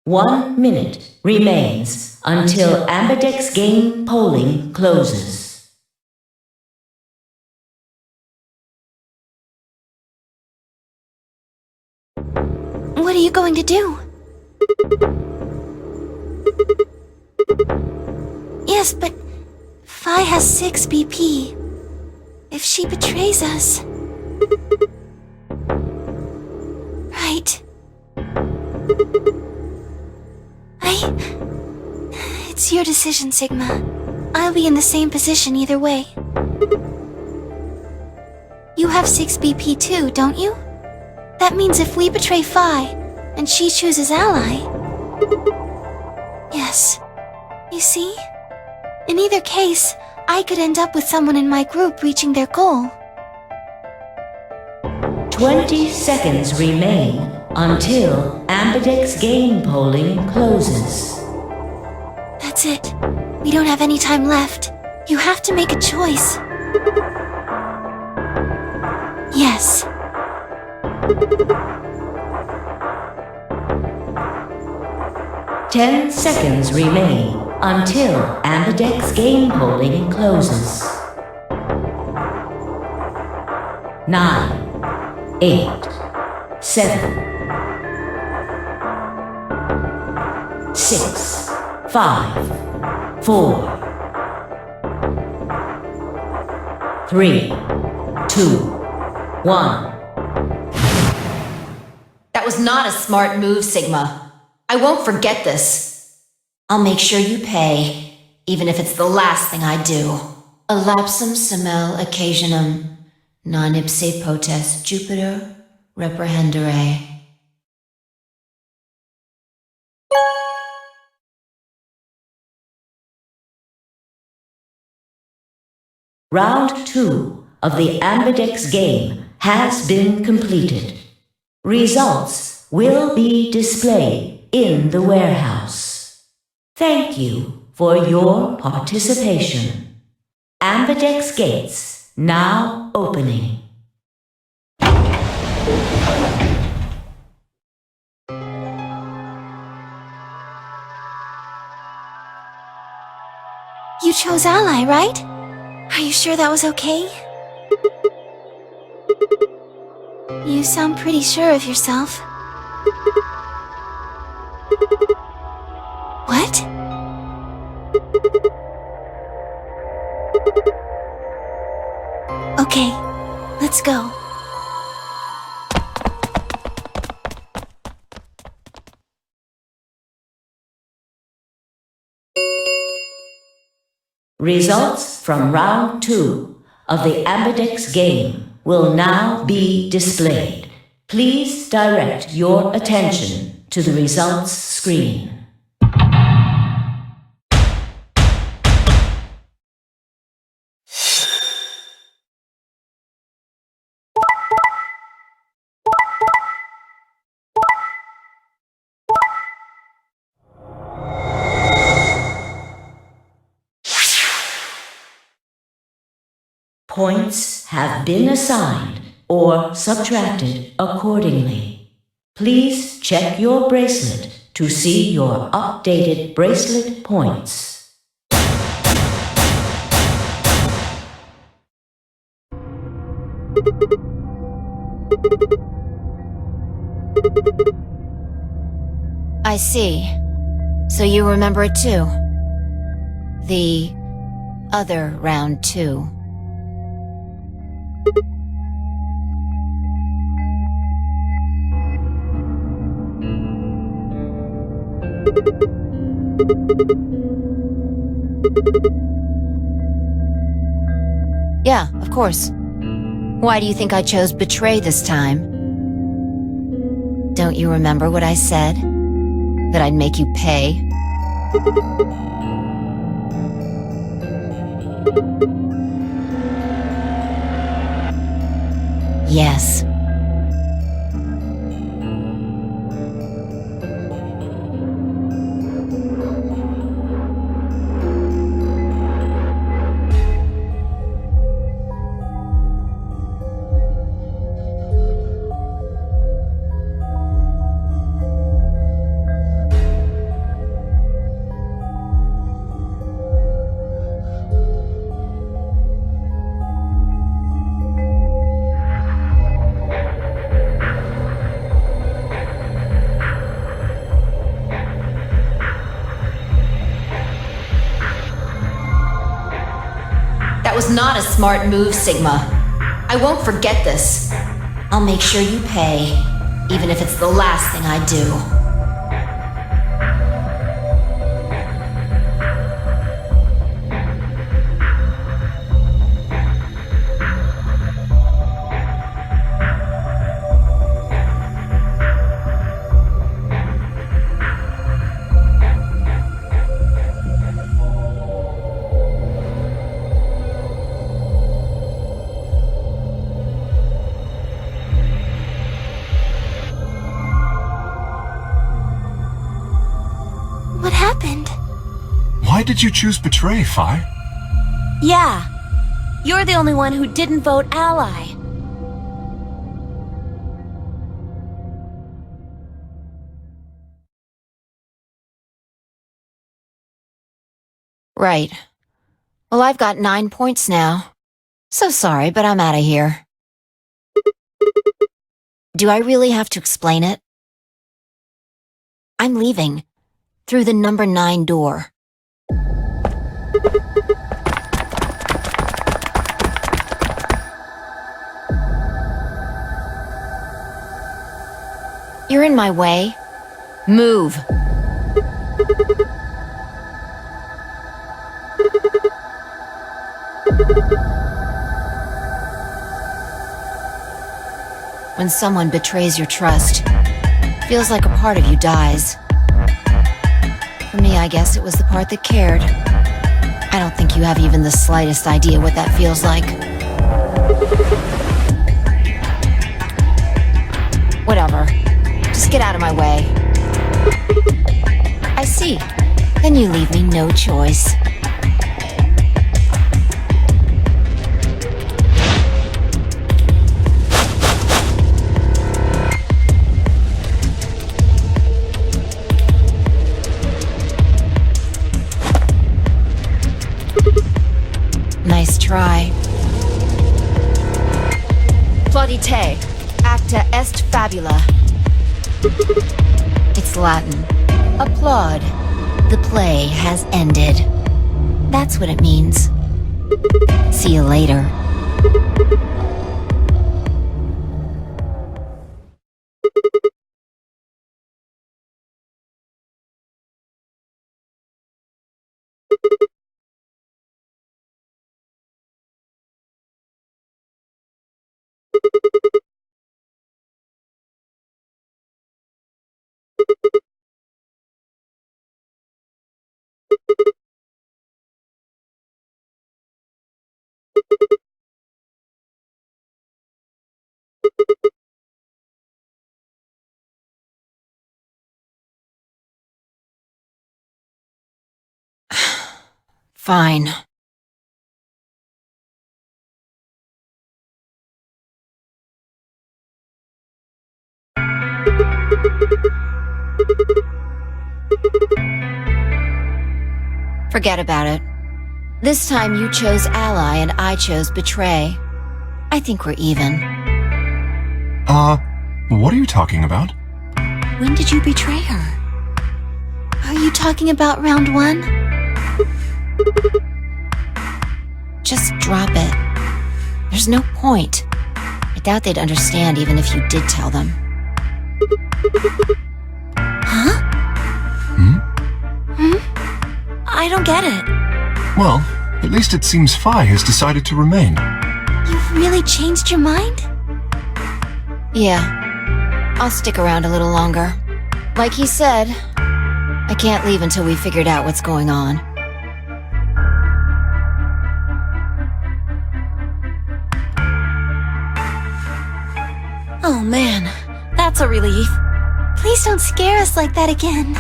1 minute remains until Ambidex game polling closes. What are you going to do? Yes, but Phi has 6 BP. If she betrays us... Right. It's your decision, Sigma. I'll be in the same position either way. You have 6 BP too, don't you? That means if we betray Phi, and she chooses ally... Yes. You see? In either case, I could end up with someone in my group reaching their goal. 20 seconds remain until Ambidex game polling closes. That's it. We don't have any time left. You have to make a choice. Yes. Ten seconds remain until Ambidex game polling closes. 9, 8, 7, 6, 5, 4, 3, 2, 1. That was not a smart move, Sigma. I won't forget this. I'll make sure you pay, even if it's the last thing I do. A lapsum semel occasionum, non ipse potest Jupiter reprehendere. Round 2 of the Ambidex game has been completed. Results will be displayed in the warehouse. Thank you for your participation. Ambidex gates now opening. You chose ally, right? Are you sure that was okay? You sound pretty sure of yourself. What? Okay, let's go. Results from round 2 of the Ambidex game will now be displayed. Please direct your attention to the results screen. Points have been assigned or subtracted accordingly. Please check your bracelet to see your updated bracelet points. I see. So you remember it too? The other round 2. Yeah, of course. Why do you think I chose betray this time? Don't you remember what I said? That I'd make you pay? Yes. That was not a smart move, Sigma. I won't forget this. I'll make sure you pay, even if it's the last thing I do. What happened? Why did you choose Betray, Phi? Yeah. You're the only one who didn't vote ally. Right. Well, I've got 9 points now. So sorry, but I'm out of here. Do I really have to explain it? I'm leaving. Through the number 9 door. You're in my way. Move. When someone betrays your trust, feels like a part of you dies. For me, I guess it was the part that cared. I don't think you have even the slightest idea what that feels like. Whatever. Just get out of my way. I see. Then you leave me no choice. Nice try. Plaudite, acta est fabula. It's Latin. Applaud. The play has ended. That's what it means. See you later. Fine. Forget about it. This time you chose ally and I chose betray. I think we're even. What are you talking about? When did you betray her? Are you talking about round 1? Just drop it. There's no point. I doubt they'd understand even if you did tell them. Huh? I don't get it. Well, at least it seems Phi has decided to remain. You've really changed your mind? Yeah. I'll stick around a little longer. Like he said, I can't leave until we've figured out what's going on. Oh man, that's a relief. Please don't scare us like that again.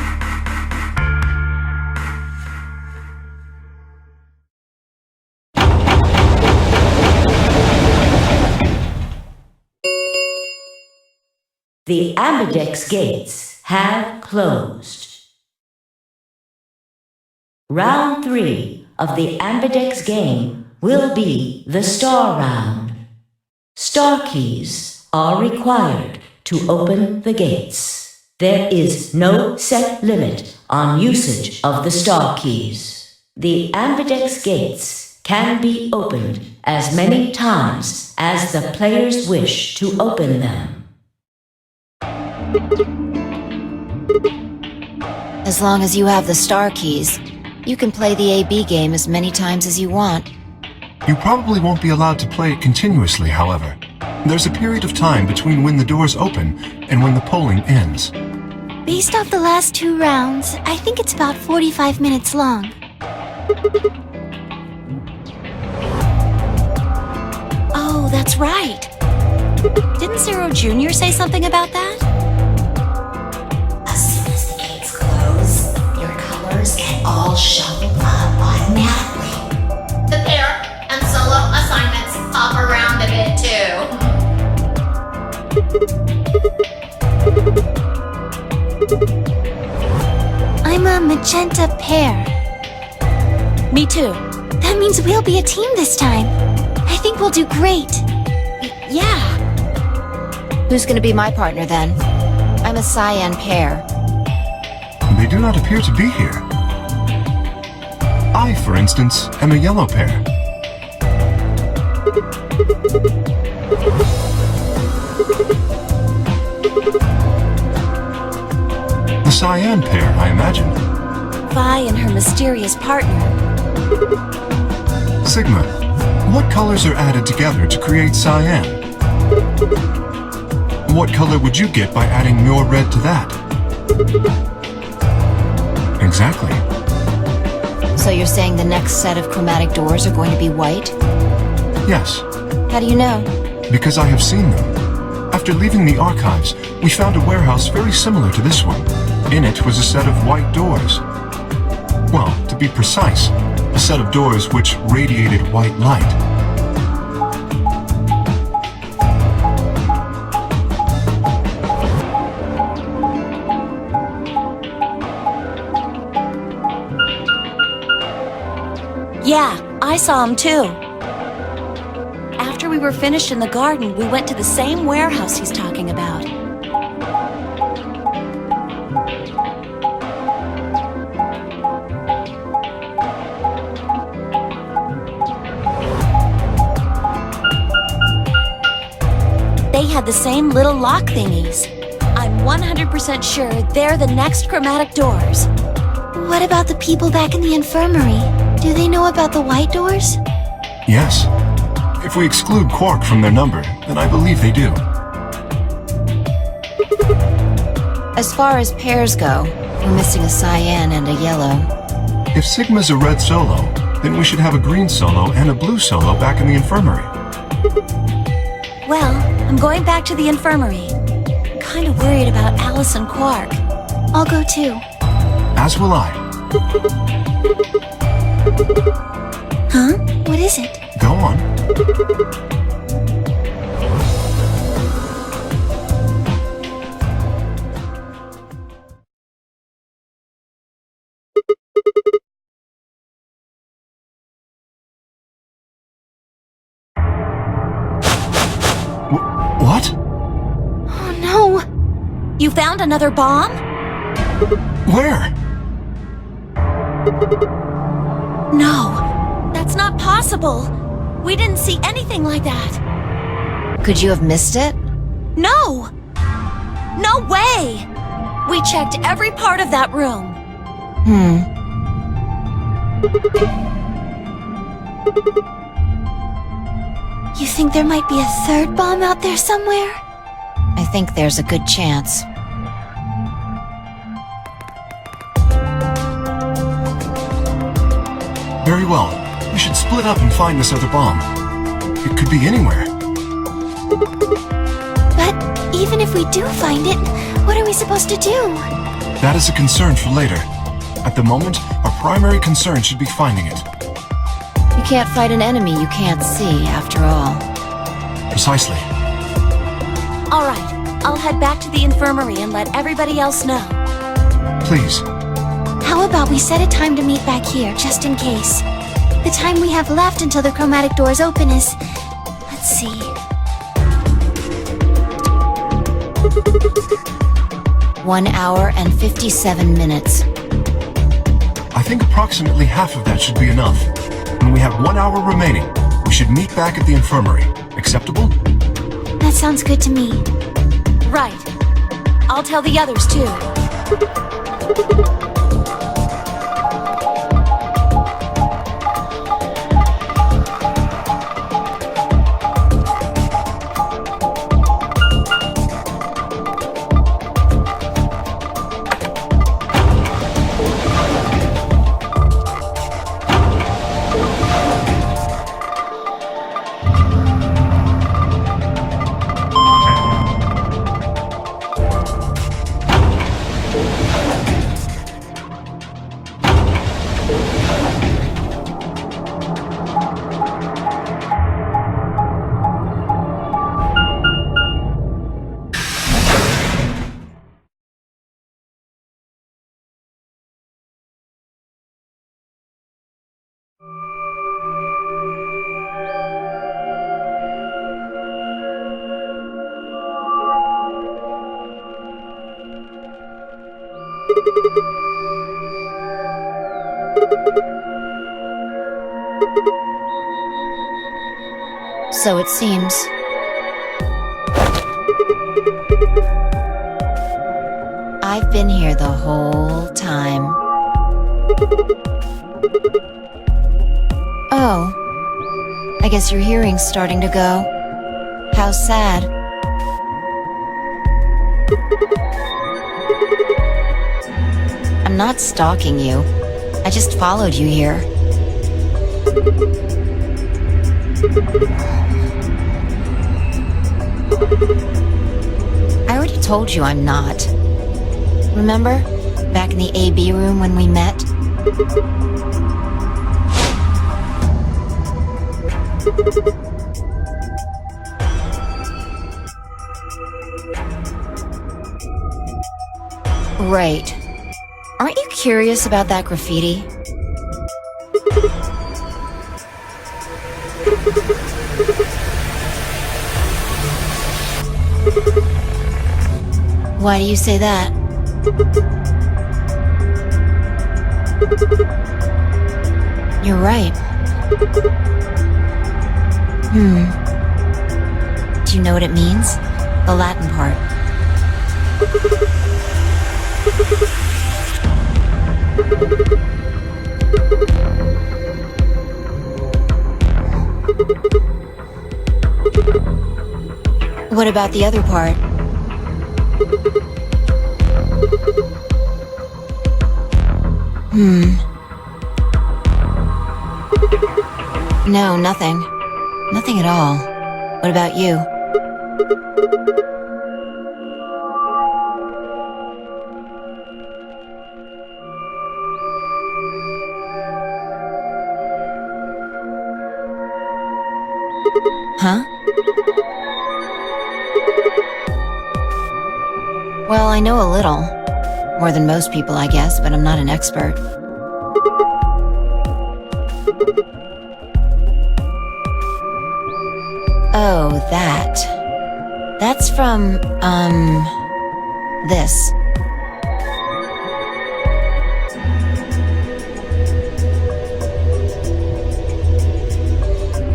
The Ambidex gates have closed. Round 3 of the Ambidex game will be the Star Round. Star keys are required to open the gates. There is no set limit on usage of the star keys. The Ambidex gates can be opened as many times as the players wish to open them. As long as you have the star keys, you can play the AB game as many times as you want. You probably won't be allowed to play it continuously, however. There's a period of time between when the doors open and when the polling ends. Based off the last 2 rounds, I think it's about 45 minutes long. Oh, that's right. Didn't Zero Jr. say something about that? As soon as the gates close, your colors get all shuffled up automatically. The pair and solo assignments hop around a bit too. I'm a magenta pair. Me too. That means we'll be a team this time. I think we'll do great. Yeah. Who's gonna be my partner then? I'm a cyan pair. They do not appear to be here. I, for instance, am a yellow pair. The cyan pair, I imagine. Vi and her mysterious partner. Sigma, what colors are added together to create cyan? What color would you get by adding your red to that? Exactly. So you're saying the next set of chromatic doors are going to be white? Yes, How do you know? because I have seen them. After leaving the archives, we found a warehouse very similar to this one. In it was a set of white doors. Well, to be precise, a set of doors which radiated white light. Yeah, I saw him too. After we were finished in the garden, we went to the same warehouse he's talking about. They had the same little lock thingies. I'm 100% sure they're the next chromatic doors. What about the people back in the infirmary? Do they know about the white doors? Yes. If we exclude Quark from their number, then I believe they do. As far as pairs go, we're missing a cyan and a yellow. If Sigma's a red solo, then we should have a green solo and a blue solo back in the infirmary. Well, I'm going back to the infirmary. Kind of worried about Alice and Quark. I'll go too. As will I. Huh? What is it? Go on. What? Oh no! You found another bomb? Where? No, that's not possible. We didn't see anything like that. Could you have missed it? No! No way! We checked every part of that room. You think there might be a third bomb out there somewhere? I think there's a good chance. Very well. We should split up and find this other bomb. It could be anywhere. But even if we do find it, what are we supposed to do? That is a concern for later. At the moment, our primary concern should be finding it. You can't fight an enemy you can't see, after all. Precisely. All right, I'll head back to the infirmary and let everybody else know. Please. How about we set a time to meet back here, just in case? The time we have left until the chromatic doors open is... Let's see... 1 hour and 57 minutes. I think approximately half of that should be enough. and we have 1 hour remaining. We should meet back at the infirmary. Acceptable? That sounds good to me. Right. I'll tell the others too. So it seems. I've been here the whole time. Oh. I guess your hearing's starting to go. How sad. I'm not stalking you. I just followed you here. I already told you I'm not. Remember? Back in the AB room when we met? Right. Aren't you curious about that graffiti? Why do you say that? You're right. Do you know what it means? The Latin part. What about the other part? No, nothing. Nothing at all. What about you? Huh? Well, I know a little. More than most people, I guess, but I'm not an expert. Oh, that. That's from, this.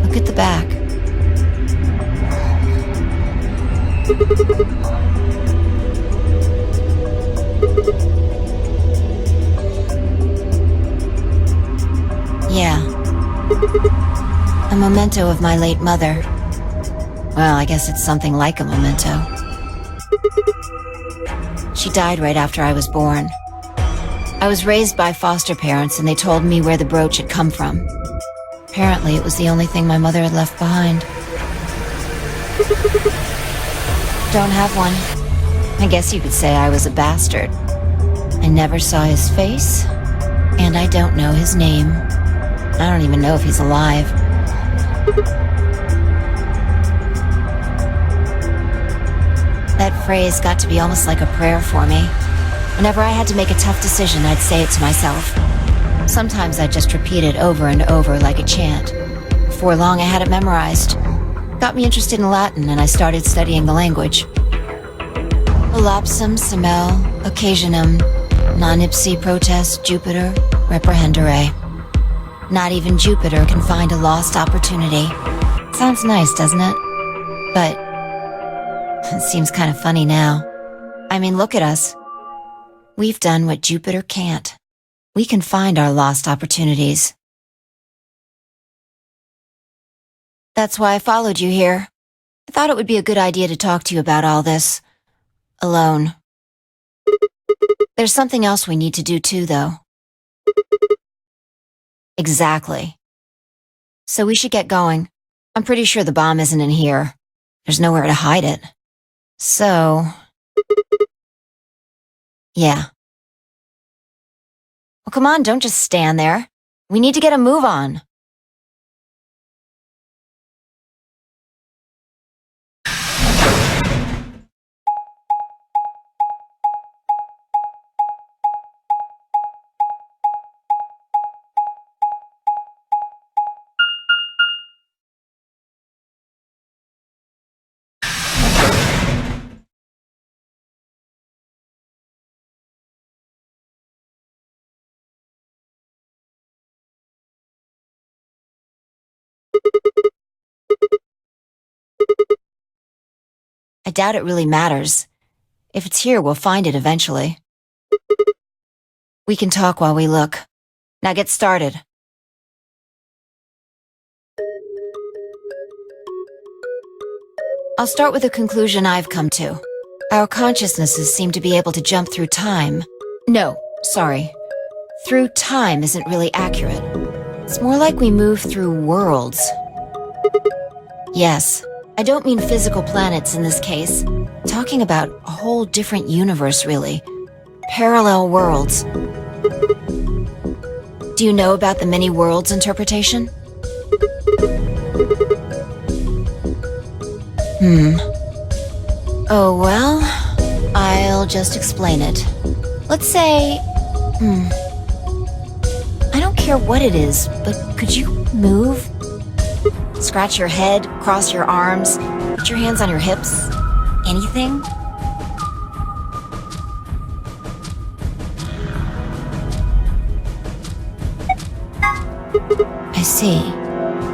Look at the back. Yeah. A memento of my late mother. Well, I guess it's something like a memento. She died right after I was born. I was raised by foster parents, and they told me where the brooch had come from. Apparently, it was the only thing my mother had left behind. Don't have one. I guess you could say I was a bastard. I never saw his face, and I don't know his name. I don't even know if he's alive. That phrase got to be almost like a prayer for me. Whenever I had to make a tough decision, I'd say it to myself. Sometimes I'd just repeat it over and over like a chant. Before long, I had it memorized. Got me interested in Latin, and I started studying the language. Lapsum semel occasionum non ipsi protest Jupiter reprehendere. Not even Jupiter can find a lost opportunity. Sounds nice, doesn't it? But it seems kind of funny now. I mean, look at us. We've done what Jupiter can't. We can find our lost opportunities. That's why I followed you here. I thought it would be a good idea to talk to you about all this. Alone. There's something else we need to do too, though. Exactly. So we should get going. I'm pretty sure the bomb isn't in here. There's nowhere to hide it. So... yeah. Well, come on, don't just stand there. We need to get a move on. I doubt it really matters. If it's here, we'll find it eventually. We can talk while we look. Now get started. I'll start with a conclusion I've come to. Our consciousnesses seem to be able to jump through time. No, sorry. Through time isn't really accurate. It's more like we move through worlds. Yes. I don't mean physical planets in this case. Talking about a whole different universe, really. Parallel worlds. Do you know about the many worlds interpretation? Oh, well, I'll just explain it. Let's say... I don't care what it is, but could you move? Scratch your head, cross your arms, put your hands on your hips. Anything? I see.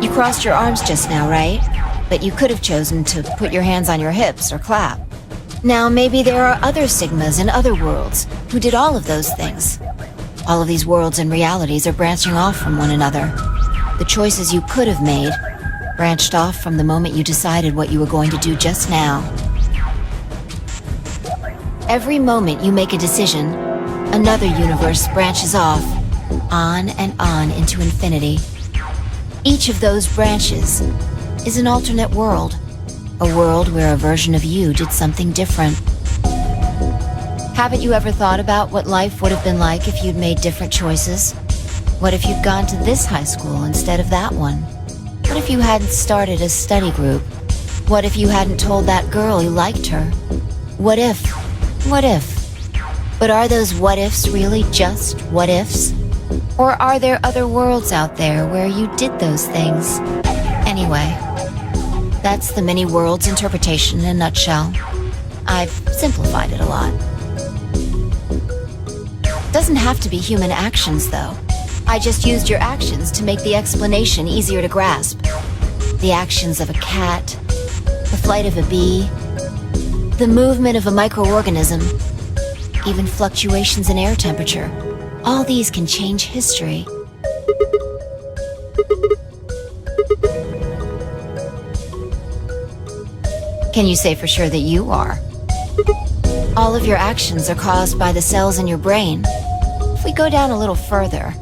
You crossed your arms just now, right? But you could have chosen to put your hands on your hips or clap. Now, maybe there are other Sigmas in other worlds who did all of those things. All of these worlds and realities are branching off from one another. The choices you could have made branched off from the moment you decided what you were going to do just now. Every moment you make a decision, another universe branches off, on and on into infinity. Each of those branches is an alternate world, a world where a version of you did something different. Haven't you ever thought about what life would have been like if you'd made different choices? What if you'd gone to this high school instead of that one? What if you hadn't started a study group? What if you hadn't told that girl you liked her? What if? What if? But are those what-ifs really just what-ifs? Or are there other worlds out there where you did those things? Anyway, that's the many worlds interpretation in a nutshell. I've simplified it a lot. Doesn't have to be human actions, though. I just used your actions to make the explanation easier to grasp. The actions of a cat, the flight of a bee, the movement of a microorganism, even fluctuations in air temperature. All these can change history. Can you say for sure that you are? All of your actions are caused by the cells in your brain. If we go down a little further,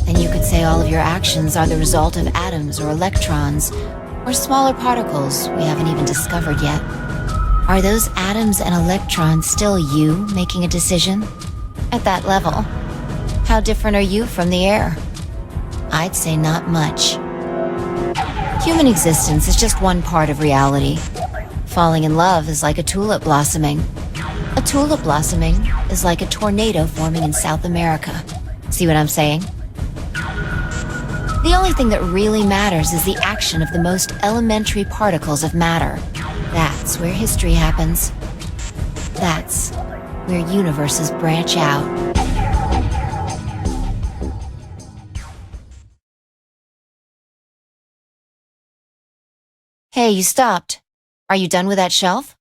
then you could say all of your actions are the result of atoms or electrons, or smaller particles we haven't even discovered yet. Are those atoms and electrons still you making a decision? At that level, how different are you from the air? I'd say not much. Human existence is just one part of reality. Falling in love is like a tulip blossoming. A tulip blossoming is like a tornado forming in South America. See what I'm saying? The only thing that really matters is the action of the most elementary particles of matter. That's where history happens. That's where universes branch out. Hey, you stopped. Are you done with that shelf?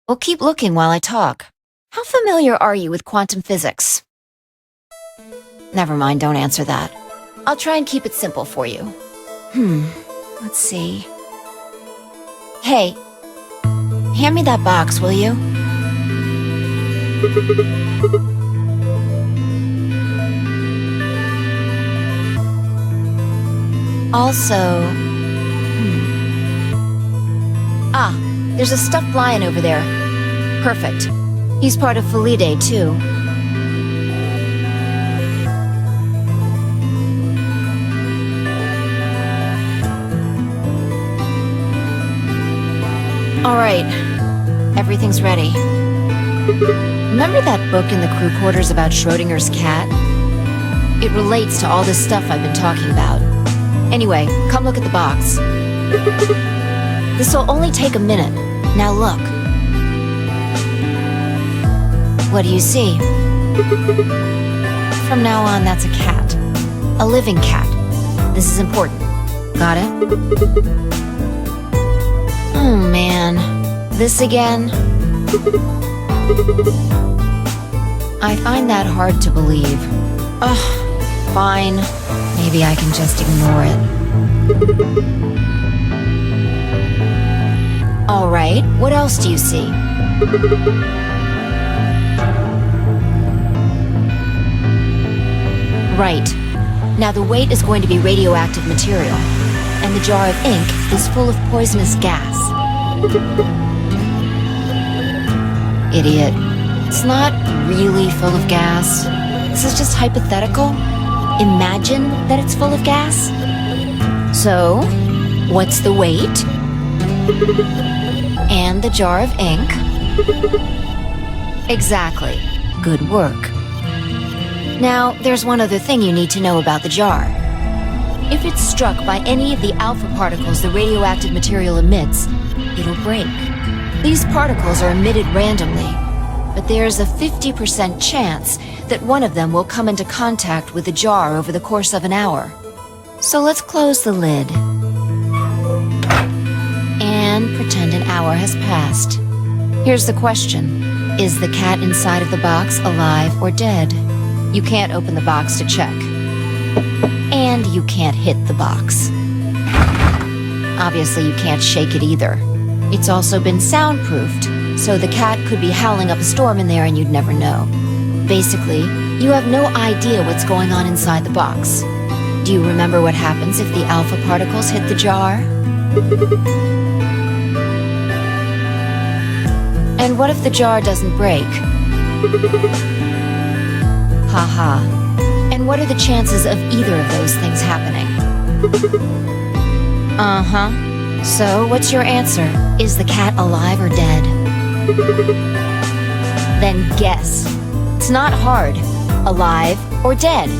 Well, keep looking while I talk. How familiar are you with quantum physics? Never mind, don't answer that. I'll try and keep it simple for you. Let's see. Hey, hand me that box, will you? Also... Ah, there's a stuffed lion over there. Perfect. He's part of Felidae, too. All right. Everything's ready. Remember that book in the crew quarters about Schrodinger's cat? It relates to all this stuff I've been talking about. Anyway, come look at the box. This'll only take a minute. Now look. What do you see? From now on, that's a cat. A living cat. This is important. Got it? Oh, man. This again? I find that hard to believe. Ugh, fine. Maybe I can just ignore it. All right, what else do you see? Right. Now the weight is going to be radioactive material, and the jar of ink is full of poisonous gas. Idiot. It's not really full of gas. This is just hypothetical. Imagine that it's full of gas. So, what's the weight? And the jar of ink? Exactly. Good work. Now, there's one other thing you need to know about the jar. If it's struck by any of the alpha particles the radioactive material emits, it'll break. These particles are emitted randomly, but there's a 50% chance that one of them will come into contact with the jar over the course of an hour. So let's close the lid. And pretend an hour has passed. Here's the question. Is the cat inside of the box alive or dead? You can't open the box to check. And you can't hit the box. Obviously, you can't shake it either. It's also been soundproofed, so the cat could be howling up a storm in there and you'd never know. Basically, you have no idea what's going on inside the box. Do you remember what happens if the alpha particles hit the jar? And what if the jar doesn't break? Haha. And what are the chances of either of those things happening? Uh-huh. So, what's your answer? Is the cat alive or dead? Then guess. It's not hard. Alive or dead?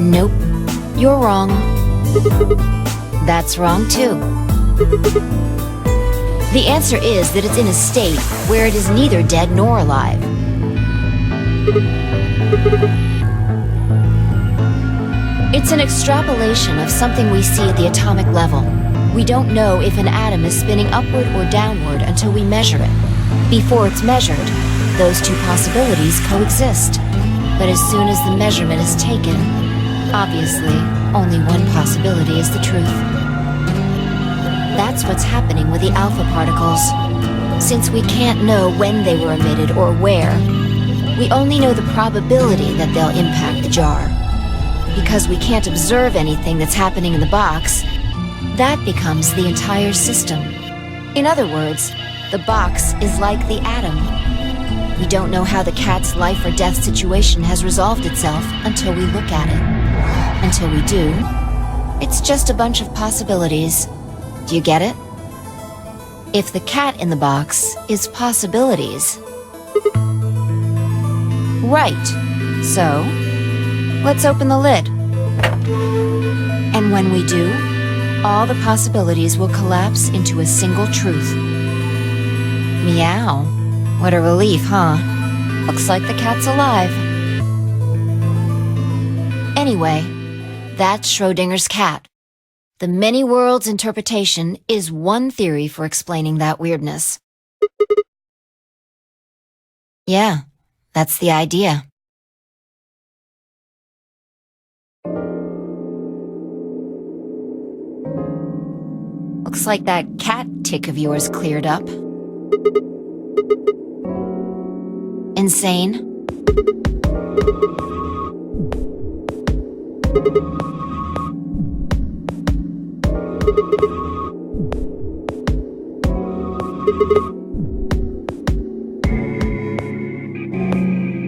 Nope. You're wrong. That's wrong too. The answer is that it's in a state where it is neither dead nor alive. It's an extrapolation of something we see at the atomic level. We don't know if an atom is spinning upward or downward until we measure it. Before it's measured, those two possibilities coexist. But as soon as the measurement is taken, obviously, only one possibility is the truth. That's what's happening with the alpha particles. Since we can't know when they were emitted or where, we only know the probability that they'll impact the jar. Because we can't observe anything that's happening in the box, that becomes the entire system. In other words, the box is like the atom. We don't know how the cat's life or death situation has resolved itself until we look at it. Until we do, it's just a bunch of possibilities. Do you get it? If the cat in the box is possibilities. Right. So, let's open the lid. And when we do, all the possibilities will collapse into a single truth. Meow. What a relief, huh? Looks like the cat's alive. Anyway, that's Schrodinger's cat. The many worlds interpretation is one theory for explaining that weirdness. Yeah, that's the idea. Looks like that cat tick of yours cleared up. Insane?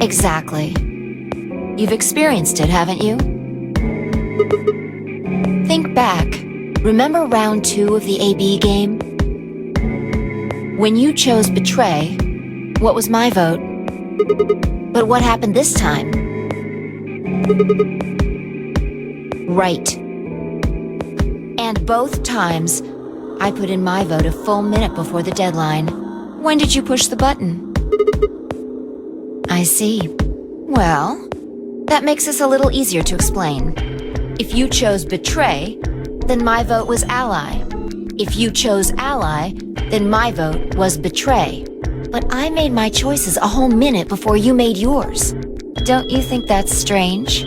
Exactly. You've experienced it, haven't you? Think back. Remember round 2 of the AB game? When you chose Betray, what was my vote? But what happened this time? Right. And both times, I put in my vote a full minute before the deadline. When did you push the button? I see. Well, that makes this a little easier to explain. If you chose Betray, then my vote was Ally. If you chose Ally, then my vote was Betray. But I made my choices a whole minute before you made yours. Don't you think that's strange?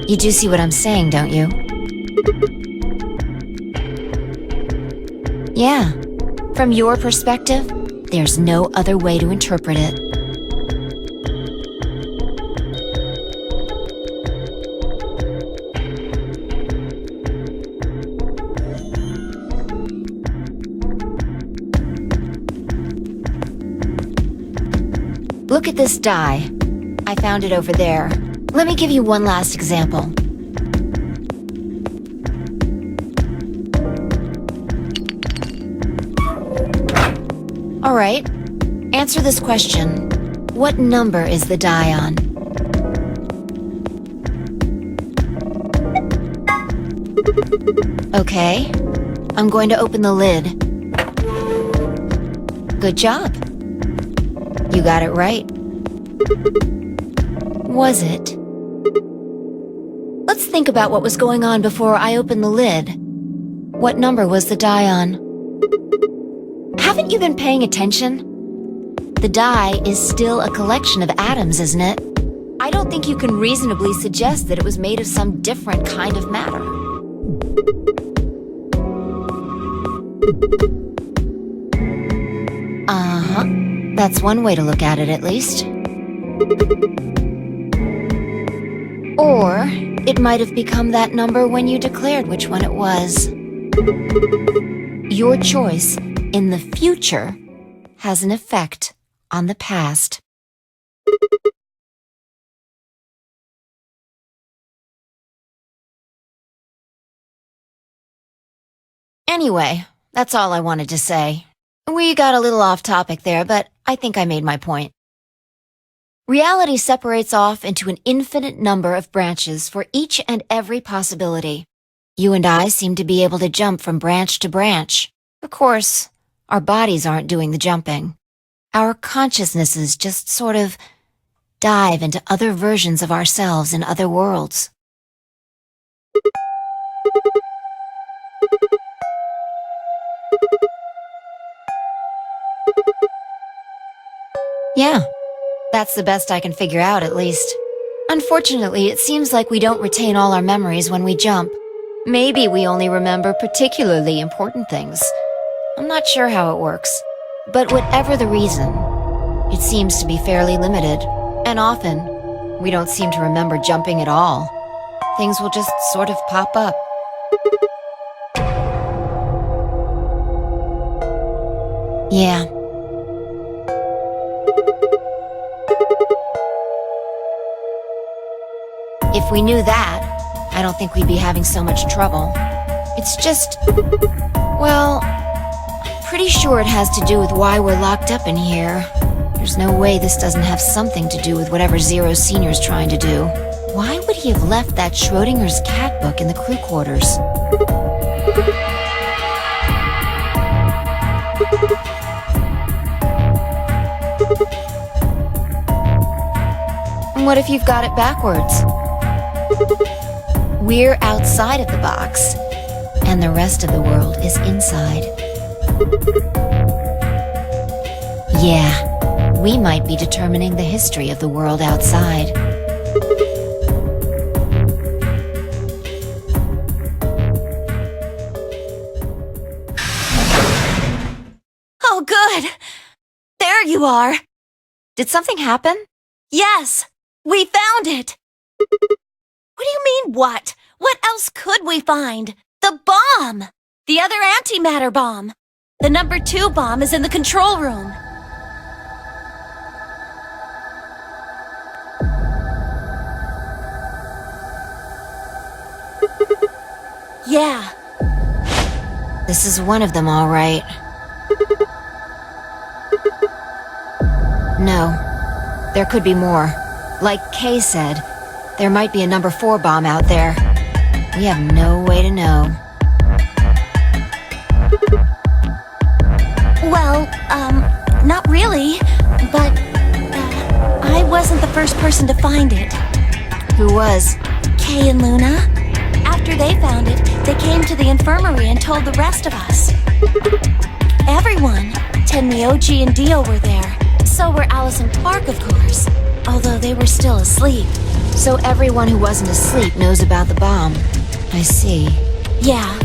You do see what I'm saying, don't you? Yeah. From your perspective, there's no other way to interpret it. Look at this die. I found it over there. Let me give you one last example. All right, answer this question. What number is the die on? Okay, I'm going to open the lid. Good job. You got it right. Was it? Let's think about what was going on before I opened the lid. What number was the die on? Haven't you been paying attention? The die is still a collection of atoms, isn't it? I don't think you can reasonably suggest that it was made of some different kind of matter. Uh-huh. That's one way to look at it, at least. Or it might have become that number when you declared which one it was. Your choice in the future has an effect on the past. Anyway, that's all I wanted to say. We got a little off topic there, but I think I made my point. Reality separates off into an infinite number of branches for each and every possibility. You and I seem to be able to jump from branch to branch. Of course, our bodies aren't doing the jumping. Our consciousnesses just sort of dive into other versions of ourselves in other worlds. Yeah, that's the best I can figure out, at least. Unfortunately, it seems like we don't retain all our memories when we jump. Maybe we only remember particularly important things. I'm not sure how it works. But whatever the reason, it seems to be fairly limited. And often, we don't seem to remember jumping at all. Things will just sort of pop up. Yeah. If we knew that, I don't think we'd be having so much trouble. It's just, well, I'm pretty sure it has to do with why we're locked up in here. There's no way this doesn't have something to do with whatever Zero Senior's trying to do. Why would he have left that Schrodinger's cat book in the crew quarters? What if you've got it backwards? We're outside of the box, and the rest of the world is inside. Yeah, we might be determining the history of the world outside. Oh, good! There you are! Did something happen? Yes! We found it! What do you mean, what? What else could we find? The bomb! The other antimatter bomb! The number 2 bomb is in the control room. Yeah. This is one of them, all right. No, there could be more. Like Kay said, there might be a number 4 bomb out there. We have no way to know. Well, not really, but I wasn't the first person to find it. Who was? Kay and Luna. After they found it, they came to the infirmary and told the rest of us. Everyone. Tenmyoji and Dio were there. So were Alice and Quark, of course. Although they were still asleep. So everyone who wasn't asleep knows about the bomb. I see. Yeah.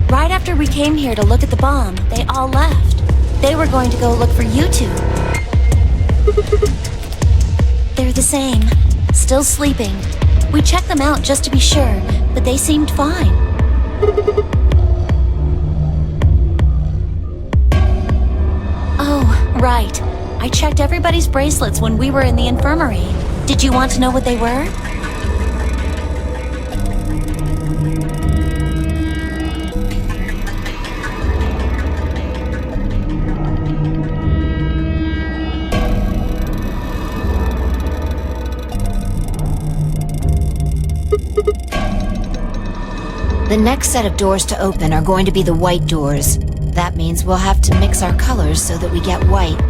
Right after we came here to look at the bomb, they all left. They were going to go look for you two. They're the same. Still sleeping. We checked them out just to be sure, but they seemed fine. Oh, right. I checked everybody's bracelets when we were in the infirmary. Did you want to know what they were? The next set of doors to open are going to be the white doors. That means we'll have to mix our colors so that we get white.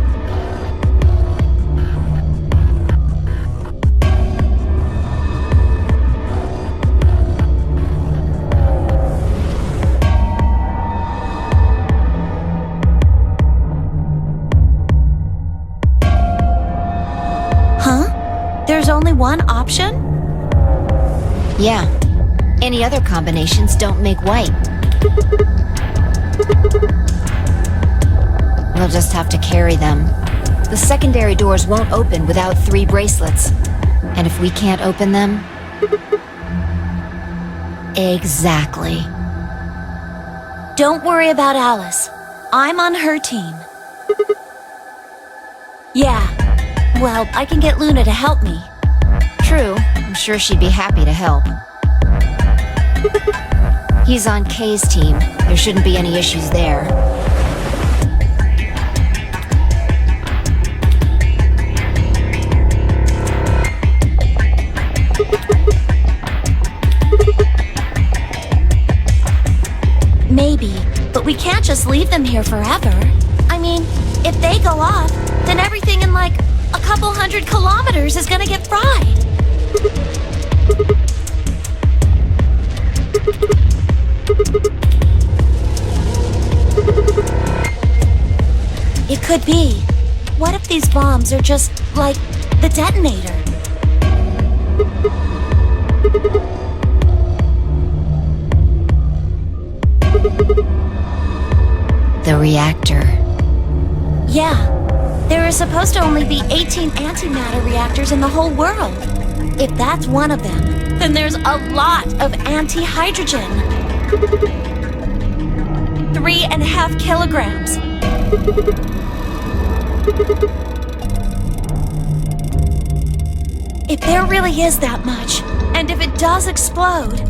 Huh? There's only one option? Yeah. Any other combinations don't make white. We'll just have to carry them. The secondary doors won't open without 3 bracelets. And if we can't open them... Exactly. Don't worry about Alice. I'm on her team. Yeah. Well, I can get Luna to help me. True, I'm sure she'd be happy to help. He's on Kay's team. There shouldn't be any issues there. Maybe, but we can't just leave them here forever. I mean, if they go off, then everything in like a couple 100 kilometers is gonna get fried. It could be. What if these bombs are just like the detonator? The reactor. Yeah. There are supposed to only be 18 antimatter reactors in the whole world. If that's one of them, then there's a lot of anti-hydrogen. 3.5 kilograms. If there really is that much, and if it does explode,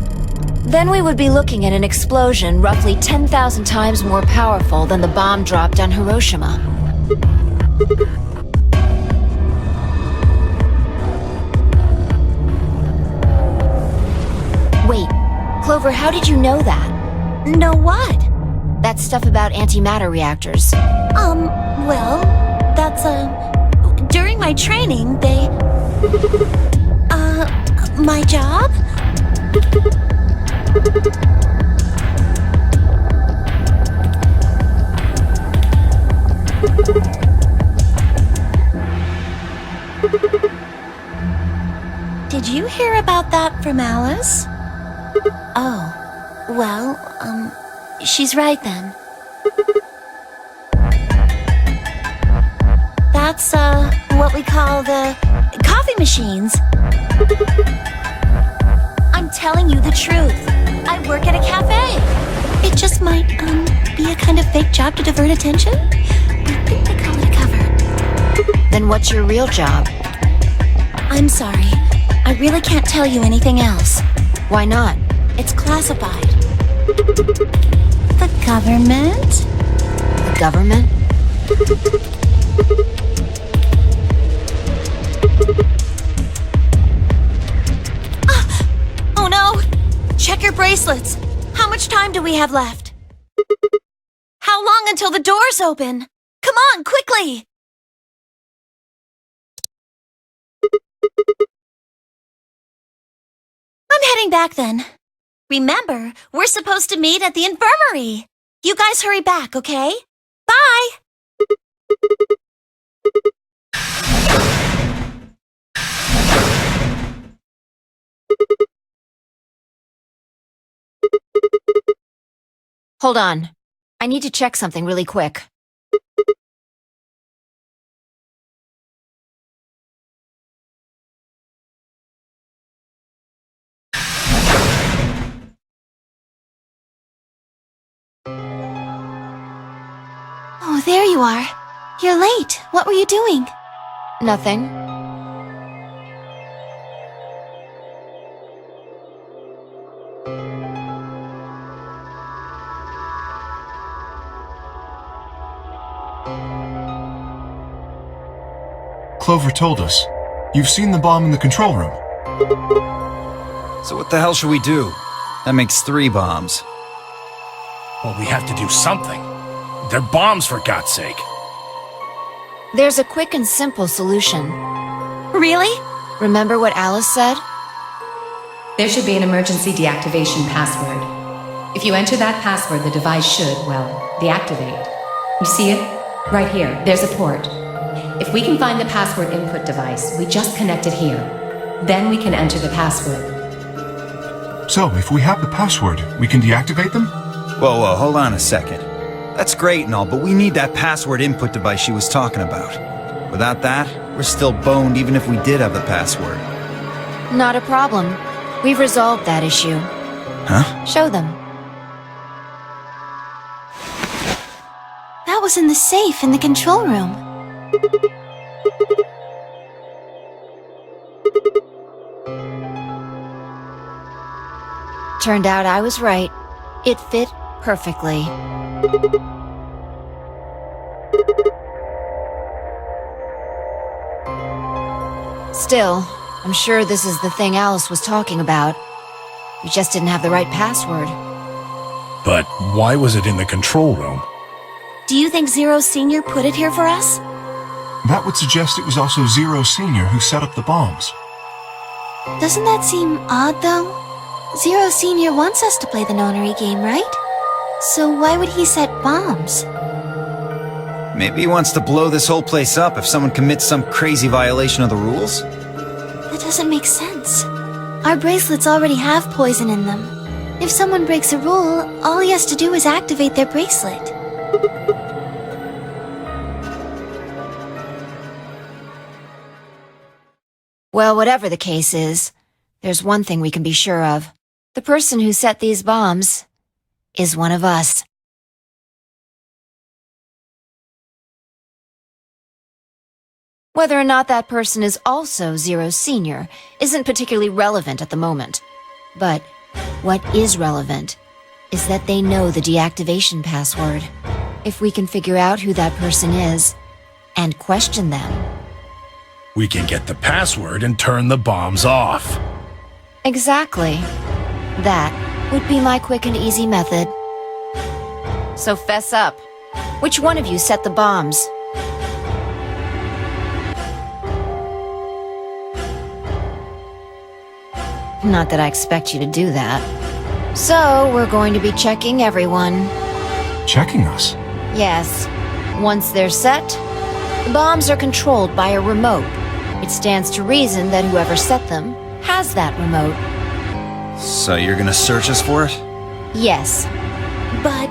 then we would be looking at an explosion roughly 10,000 times more powerful than the bomb dropped on Hiroshima. Wait, Clover, how did you know that? know what? That stuff about antimatter reactors. Well, that's, during my training, they... My job? Did you hear about that from Alice? Oh, well, she's right then. That's, what we call the coffee machines. I'm telling you the truth. I work at a cafe. It just might, be a kind of fake job to divert attention. I think they call it a cover. Then what's your real job? I'm sorry. I really can't tell you anything else. Why not? It's classified. The government? The government? Oh no! Check your bracelets. How much time do we have left? How long until the doors open? Come on, quickly! I'm heading back then. Remember, we're supposed to meet at the infirmary. You guys hurry back, okay? Bye! Hold on. I need to check something really quick. Oh, there you are. You're late. What were you doing? Nothing. Clover told us. You've seen the bomb in the control room. So what the hell should we do? That makes 3 bombs. Well, we have to do something. They're bombs, for God's sake. There's a quick and simple solution. Really? Remember what Alice said? There should be an emergency deactivation password. If you enter that password, the device should, well, deactivate. You see it? Right here. There's a port. If we can find the password input device, we just connect it here. Then we can enter the password. So, if we have the password, we can deactivate them? Whoa, hold on a second. That's great and all, but we need that password input device she was talking about. Without that, we're still boned even if we did have the password. Not a problem. We've resolved that issue. Huh? Show them. That was in the safe in the control room. Turned out I was right. It fit perfectly. Still, I'm sure this is the thing Alice was talking about. We just didn't have the right password. But why was it in the control room? Do you think Zero Senior put it here for us? That would suggest it was also Zero Senior who set up the bombs. Doesn't that seem odd, though? Zero Senior wants us to play the nonary game, right? So why would he set bombs? Maybe he wants to blow this whole place up if someone commits some crazy violation of the rules? That doesn't make sense. Our bracelets already have poison in them. If someone breaks a rule, all he has to do is activate their bracelet. Well, whatever the case is, there's one thing we can be sure of. The person who set these bombs is one of us. Whether or not that person is also Zero Senior isn't particularly relevant at the moment. But what is relevant is that they know the deactivation password. If we can figure out who that person is and question them, We can get the password and turn the bombs off. exactly. That would be my quick and easy method. So fess up. Which one of you set the bombs? Not that I expect you to do that. So, we're going to be checking everyone. Checking us? Yes. Once they're set, the bombs are controlled by a remote. It stands to reason that whoever set them has that remote. So you're gonna search us for it? Yes. But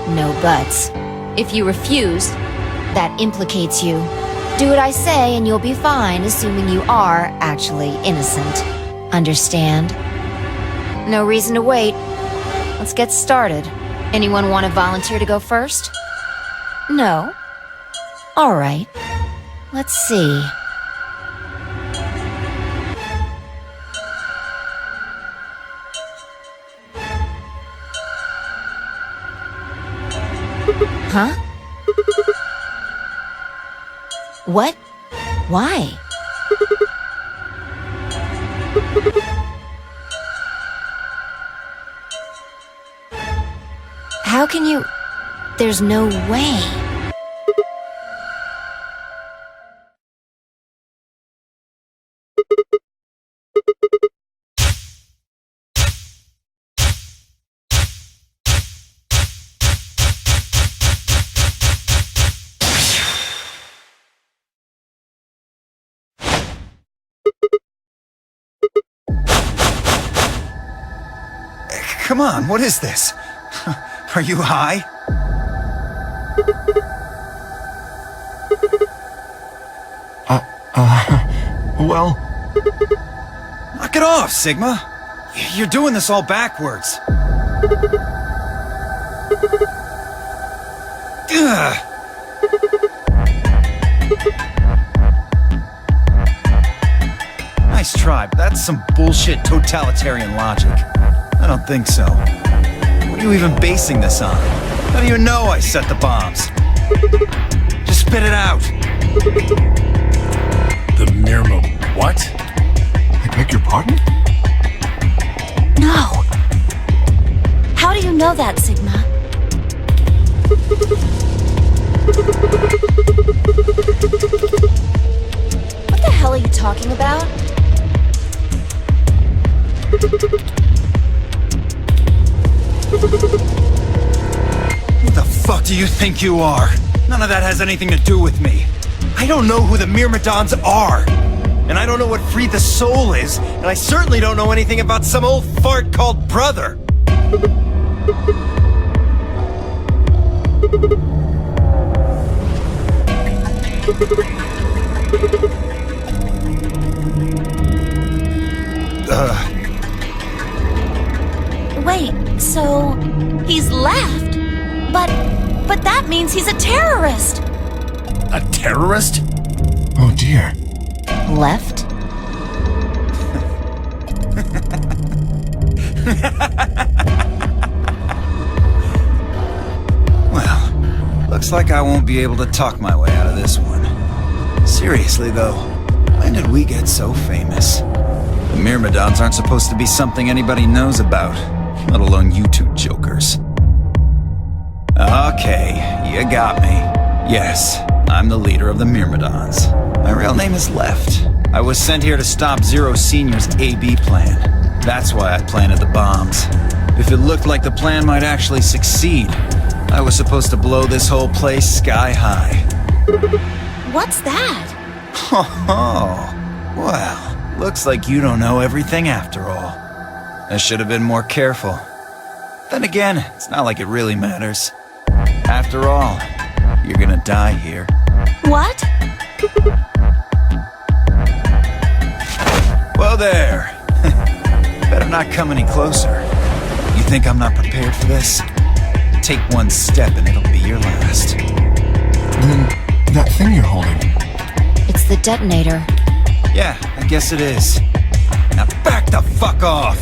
No buts. If you refuse, that implicates you. Do what I say and you'll be fine, assuming you are actually innocent. Understand? No reason to wait. Let's get started. Anyone want to volunteer to go first? No? All right. Let's see. Huh? What? Why? How can you... There's no way. Come on, what is this? Are you high? Well... Knock it off, Sigma. You're doing this all backwards. Ugh. Nice try, but that's some bullshit totalitarian logic. I don't think so. What are you even basing this on? How do you know I set the bombs? Just spit it out. The Mirmo... what? I beg your pardon? no. How do you know that, Sigma? What the hell are you talking about? Who the fuck do you think you are? None of that has anything to do with me. I don't know who the Myrmidons are. And I don't know what Free the Soul is, and I certainly don't know anything about some old fart called Brother. Wait, so he's left? But that means he's a terrorist! A terrorist? Oh dear. Left? Well, looks like I won't be able to talk my way out of this one. Seriously, though, when did we get so famous? The Myrmidons aren't supposed to be something anybody knows about, let alone you two jokers. Okay, you got me. Yes, I'm the leader of the Myrmidons. My real name is Left. I was sent here to stop Zero Senior's AB plan. That's why I planted the bombs. If it looked like the plan might actually succeed, I was supposed to blow this whole place sky high. What's that? Oh, well, looks like you don't know everything after all. I should have been more careful. Then again, it's not like it really matters. After all, you're gonna die here. What? Whoa there! Better not come any closer. You think I'm not prepared for this? Take one step and it'll be your last. Then, that thing you're holding... It's the detonator. Yeah, I guess it is. Now back the fuck off!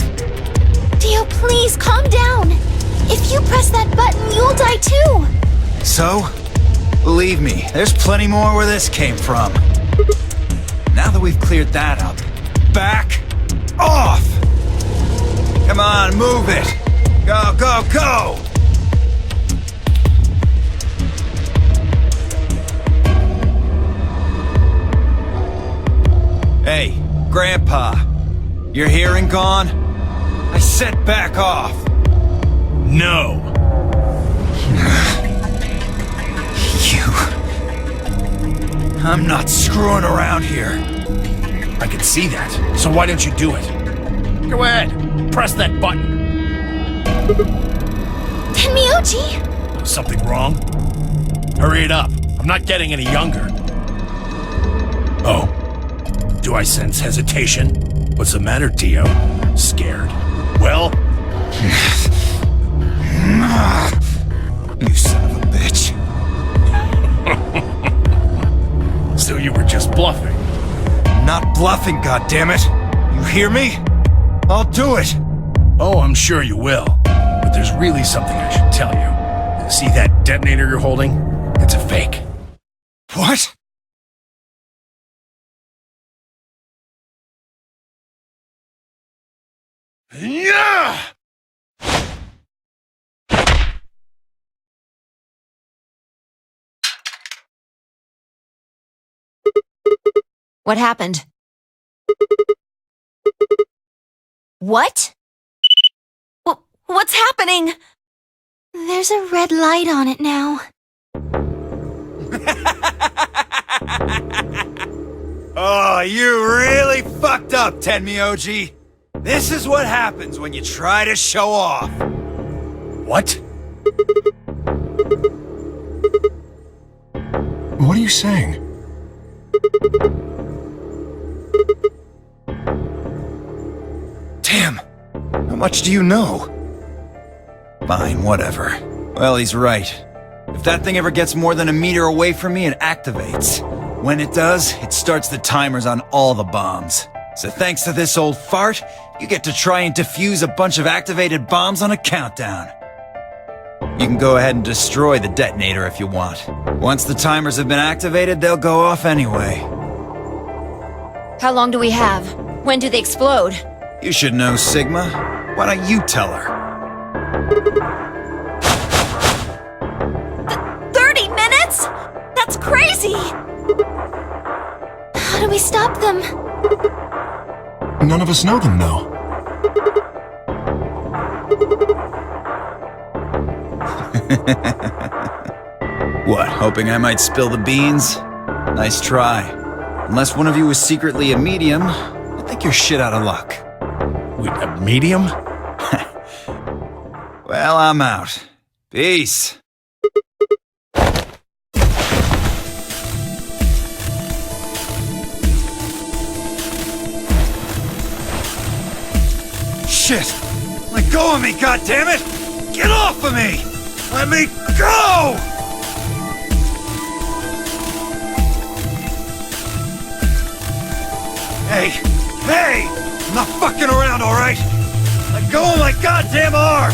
Dio, please, calm down! If you press that button, you'll die too! So? Believe me, there's plenty more where this came from. Now that we've cleared that up, back off! Come on, move it! Go, go, go! Hey, Grandpa. Your hearing gone? I said back off! No! You... I'm not screwing around here. I can see that, so why don't you do it? Go ahead, press that button. Tenmyuji! Something wrong? Hurry it up, I'm not getting any younger. Oh, do I sense hesitation? What's the matter, Dio? Scared? Well? You son of a bitch. So you were just bluffing? Not bluffing, goddammit! You hear me? I'll do it! Oh, I'm sure you will. But there's really something I should tell you. See that detonator you're holding? It's a fake. What? Yeah! What happened? What? What's happening? There's a red light on it now. Oh, you really fucked up, Tenmyuji. This is what happens when you try to show off. What? What are you saying? Damn. How much do you know? Fine, whatever. Well, he's right. If that thing ever gets more than a meter away from me, it activates. When it does, it starts the timers on all the bombs. So thanks to this old fart, you get to try and defuse a bunch of activated bombs on a countdown. You can go ahead and destroy the detonator if you want. Once the timers have been activated, they'll go off anyway. How long do we have? When do they explode? You should know, Sigma. Why don't you tell her? 30 minutes? That's crazy! How do we stop them? None of us know them, though. What, hoping I might spill the beans? Nice try. Unless one of you is secretly a medium, I think you're shit out of luck. Wait, a medium? Well, I'm out. Peace. Shit! Let go of me, goddammit! Get off of me! Let me go! Hey! Hey! I'm not fucking around, alright? Let go of my goddamn arm!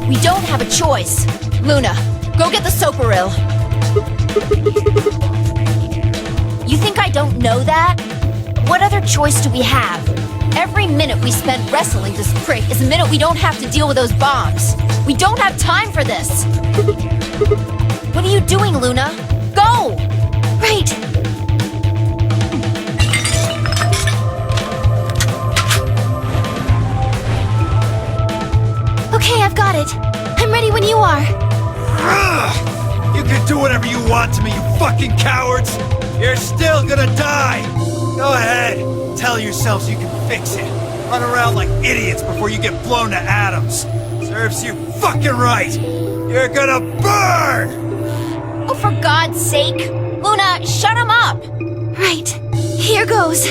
We don't have a choice. Luna, go get the Soparil. You think I don't know that? What other choice do we have? Every minute we spend wrestling this prick is a minute we don't have to deal with those bombs. We don't have time for this. What are you doing, Luna? Go! Right. Okay, I've got it. I'm ready when you are. You can do whatever you want to me, you fucking cowards! You're still gonna die! Go ahead, tell yourselves you can fix it. Run around like idiots before you get blown to atoms. Serves you fucking right! You're gonna burn! Oh, for God's sake! Luna, shut him up! Right. Here goes.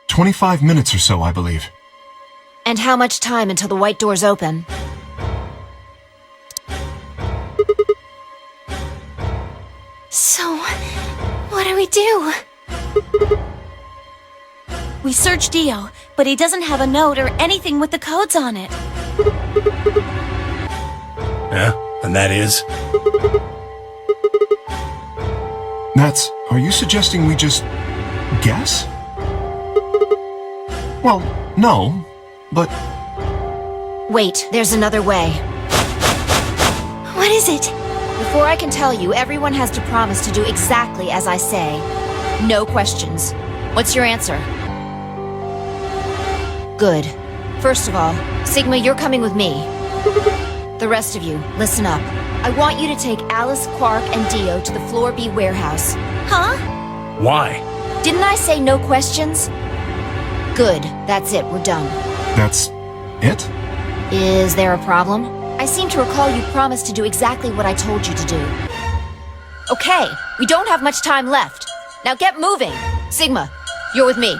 "25 minutes or so, I believe." And how much time until the white doors open? So, what do we do? We searched Dio, but he doesn't have a note or anything with the codes on it. Yeah, and that is? Are you suggesting we just guess? Well, no, but Wait, there's another way. What is it? Before I can tell you, everyone has to promise to do exactly as I say. No questions. What's your answer? Good. First of all, Sigma, you're coming with me. The rest of you, listen up. I want you to take Alice, Quark, and Dio to the Floor B warehouse. Huh? Why? Didn't I say no questions? Good. That's it. We're done. that's it? Is there a problem? I seem to recall you promised to do exactly what I told you to do. Okay, we don't have much time left. Now get moving. Sigma, you're with me.